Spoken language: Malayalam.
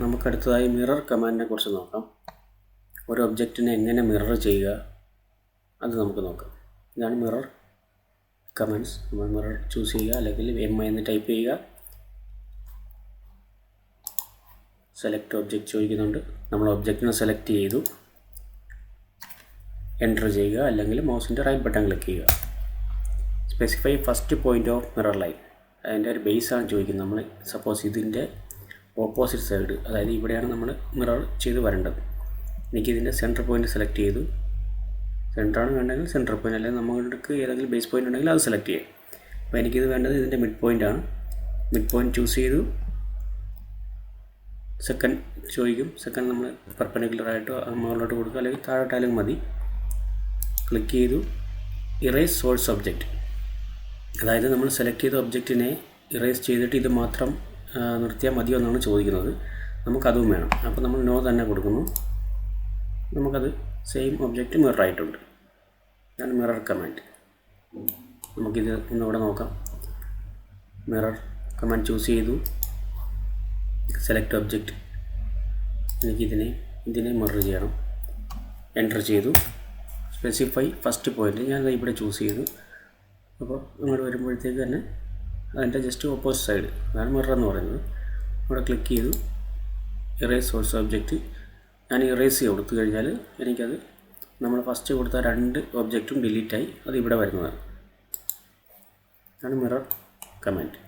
നമുക്കടുത്തതായി മിറർ കമാൻഡിനെ കുറിച്ച് നോക്കാം. ഒരു ഒബ്ജക്റ്റിനെ എങ്ങനെ മിറർ ചെയ്യുക അത് നമുക്ക് നോക്കാം. ഇതാണ് മിറർ കമാൻഡ്സ്. നമ്മൾ മിറർ ചൂസ് ചെയ്യുക, അല്ലെങ്കിൽ MI എന്ന് ടൈപ്പ് ചെയ്യുക. സെലക്ട് ഒബ്ജക്റ്റ് ചോദിക്കുന്നുണ്ട്. നമ്മൾ ഒബ്ജക്റ്റിനെ സെലക്ട് ചെയ്തു, എൻ്റർ ചെയ്യുക, അല്ലെങ്കിൽ മൗസിൻ്റെ റൈറ്റ് ബട്ടൺ ക്ലിക്ക് ചെയ്യുക. Specify first point of mirror line. അതിൻ്റെ ഒരു ബേസാണ് ചോദിക്കുന്നത്. നമ്മൾ സപ്പോസ് ഇതിൻ്റെ ഓപ്പോസിറ്റ് സൈഡ്, അതായത് ഇവിടെയാണ് നമ്മൾ മിറർ ചെയ്ത് വരേണ്ടത്. എനിക്കിതിൻ്റെ സെൻറ്റർ പോയിൻ്റ് സെലക്ട് ചെയ്തു. സെൻറ്ററാണ് വേണ്ടെങ്കിൽ സെൻറ്റർ പോയിൻ്റ്, അല്ലെങ്കിൽ നമ്മൾക്ക് ഏതെങ്കിലും ബേസ് പോയിൻ്റ് ഉണ്ടെങ്കിൽ അത് സെലക്ട് ചെയ്യാം. അപ്പോൾ എനിക്കിത് വേണ്ടത് ഇതിൻ്റെ മിഡ് പോയിൻ്റാണ്. മിഡ് പോയിൻ്റ് ചൂസ് ചെയ്തു. സെക്കൻഡ് ചോദിക്കും. സെക്കൻഡ് നമ്മൾ പെർപെൻഡിക്കുലറായിട്ടോ മുകളിലോട്ട് കൊടുക്കുക, അല്ലെങ്കിൽ താഴോട്ടായാലും മതി. ക്ലിക്ക് ചെയ്തു. ഇറേസ് സോഴ്സ് ഒബ്ജക്റ്റ്, അതായത് നമ്മൾ സെലക്ട് ചെയ്ത ഒബ്ജക്റ്റിനെ ഇറേസ് ചെയ്തിട്ട് ഇത് മാത്രം നിർത്തിയാൽ മതിയോ എന്നാണ് ചോദിക്കുന്നത്. നമുക്കതും വേണം. അപ്പോൾ നമ്മൾ നോ തന്നെ കൊടുക്കുന്നു. നമുക്കത് സെയിം ഒബ്ജക്റ്റ് മിറർ ആയിട്ടുണ്ട്. ഇതാണ് മിറർ കമാൻഡ്. നമുക്കിത് ഒന്നുകൂടെ നോക്കാം. മിറർ കമാൻഡ് ചൂസ് ചെയ്തു. സെലക്ട് ഒബ്ജക്റ്റ്, ഇതിനെ മിറർ ചെയ്യണം. എൻ്റർ ചെയ്തു. സ്പെസിഫൈ ഫസ്റ്റ് പോയിൻ്റ് ഞാൻ ഇവിടെ ചൂസ് ചെയ്തു. അപ്പോൾ ഇങ്ങോട്ട് വരുമ്പോഴത്തേക്ക് തന്നെ അതിൻ്റെ ജസ്റ്റ് ഓപ്പോസിറ്റ് സൈഡ്, അതാണ് മിറർ എന്ന് പറയുന്നത്. ഇവിടെ ക്ലിക്ക് ചെയ്തു. ഇറേസ് സോഴ്സ് ഒബ്ജക്റ്റ് ഞാൻ ഇറേസ് കൊടുത്തു കഴിഞ്ഞാൽ എനിക്കത് നമ്മൾ ഫസ്റ്റ് കൊടുത്ത 2 ഒബ്ജക്റ്റും ഡിലീറ്റായി അത് ഇവിടെ വരുന്നതാണ്. അതാണ് മിറർ കമാൻഡ്.